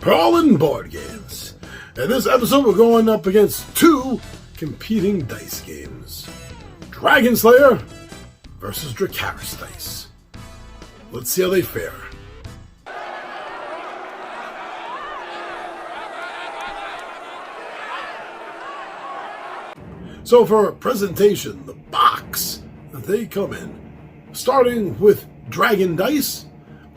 Brawlin board games. In this episode, we're going up against two competing dice games. Dragon Slayer versus Dracarys dice. Let's see how they fare. So for presentation, the box that they come in, starting with Dragon Dice,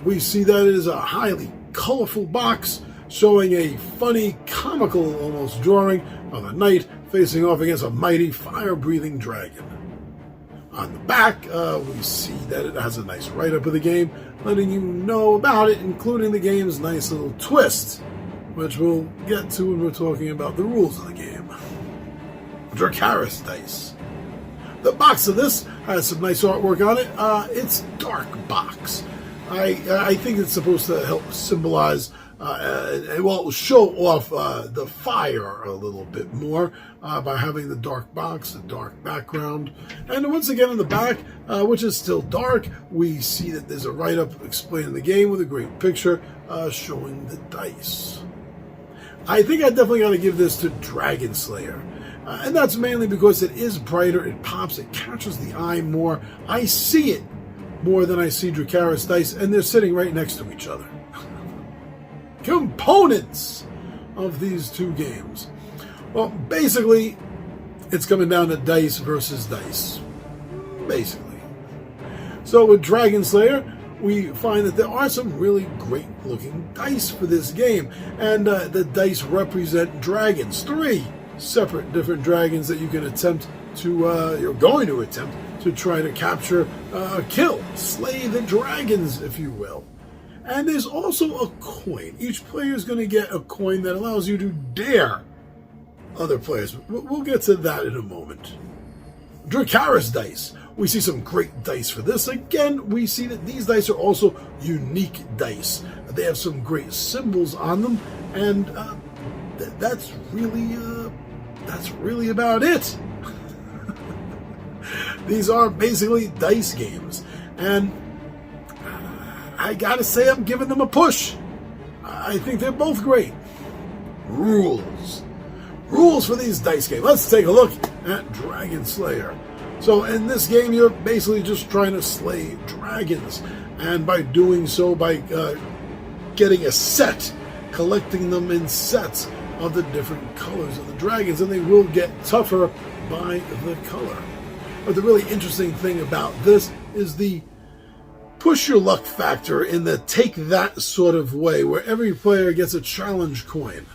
we see that it is a highly colorful box showing a funny, comical almost drawing of a knight facing off against a mighty fire-breathing dragon. On the back, we see that it has a nice write-up of the game, letting you know about it, including the game's nice little twist, which we'll get to when we're talking about the rules of the game. Dracarys dice. The box of this has some nice artwork on it. It's dark box. I think it's supposed to help symbolize, show off the fire a little bit more by having the dark box, the dark background. And once again on the back, which is still dark, we see that there's a write-up explaining the game with a great picture showing the dice. I think I definitely got to give this to Dragon Slayer. And that's mainly because it is brighter, it pops, it catches the eye more. I see it more than I see Dracarys dice, and they're sitting right next to each other. Components of these two games. Well, basically, it's coming down to dice versus dice. Basically. So with Dragon Slayer, we find that there are some really great looking dice for this game. And the dice represent dragons. 3 separate different dragons that you can attempt to, you're going to attempt to try to capture, kill, slay the dragons, if you will. And there's also a coin. Each player is going to get a coin that allows you to dare other players. We'll get to that in a moment. Dracarys dice. We see some great dice for this. Again, we see that these dice are also unique dice. They have some great symbols on them, and that's really about it. These are basically dice games, and I gotta say I'm giving them a push. I think they're both great. Rules for these dice games. Let's take a look at Dragon Slayer. So in this game, you're basically just trying to slay dragons, and by doing so, by getting a set, collecting them in sets of the different colors of the dragons, and they will get tougher by the color. But the really interesting thing about this is the push your luck factor in the take that sort of way, where every player gets a challenge coin.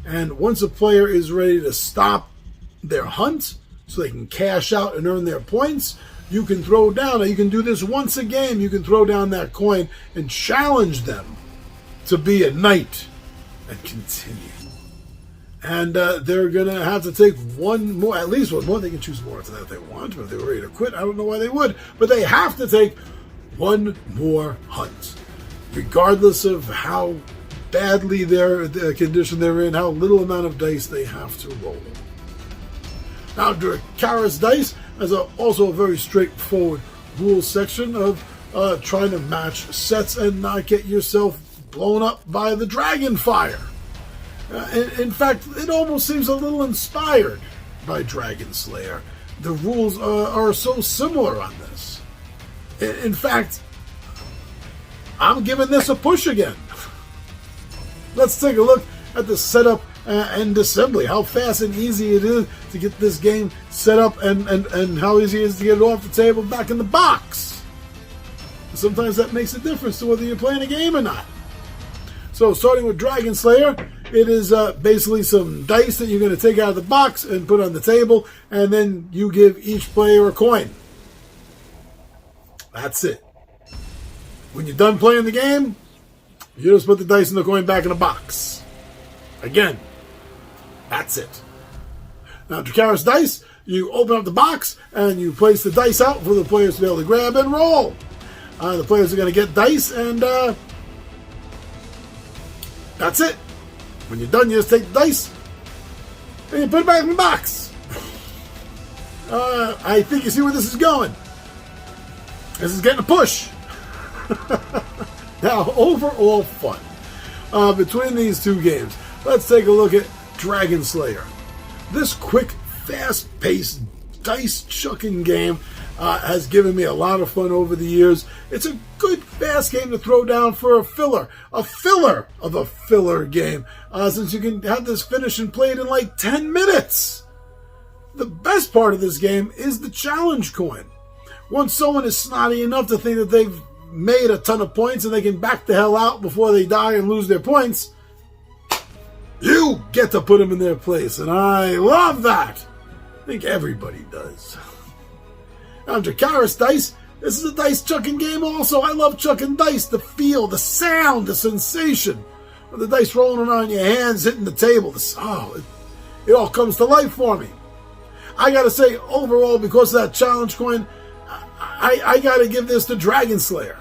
And once a player is ready to stop their hunt, so they can cash out and earn their points, you can throw down, now you can do this once a game, you can throw down that coin and challenge them to be a knight and continue. And they're going to have to take one more, at least one more. They can choose more after that if they want, but if they were ready to quit, I don't know why they would. But they have to take one more hunt, regardless of how badly the condition they're in, how little amount of dice they have to roll. Now, Dracarys dice has also a very straightforward rules section of trying to match sets and not get yourself blown up by the dragon fire. In fact, it almost seems a little inspired by Dragon Slayer. The rules are so similar on this. In fact, I'm giving this a push again. Let's take a look at the setup and assembly. How fast and easy it is to get this game set up, and how easy it is to get it off the table back in the box. Sometimes that makes a difference to whether you're playing a game or not. So starting with Dragon Slayer, it is basically some dice that you're going to take out of the box and put on the table, and then you give each player a coin. That's it. When you're done playing the game, you just put the dice and the coin back in the box. Again, that's it. Now, Dracarys dice, you open up the box and you place the dice out for the players to be able to grab and roll. The players are going to get dice, and that's it. When you're done, you just take the dice and you put it back in the box. I think you see where this is going. This is getting a push. Now, overall fun. between these two games. Let's take a look at Dragon Slayer. This quick, fast-paced, dice-chucking game has given me a lot of fun over the years. It's a good, fast game to throw down for a filler of a filler game, since you can have this finished and played in like 10 minutes. The best part of this game is the challenge coin. Once someone is snotty enough to think that they've made a ton of points and they can back the hell out before they die and lose their points, you get to put them in their place, and I love that. I think everybody does. Now, Dracarys dice. This is a dice chucking game also. I love chucking dice. The feel, the sound, the sensation of the dice rolling around your hands, hitting the table. It all comes to life for me. I gotta say, overall, because of that challenge coin, I gotta give this to Dragon Slayer.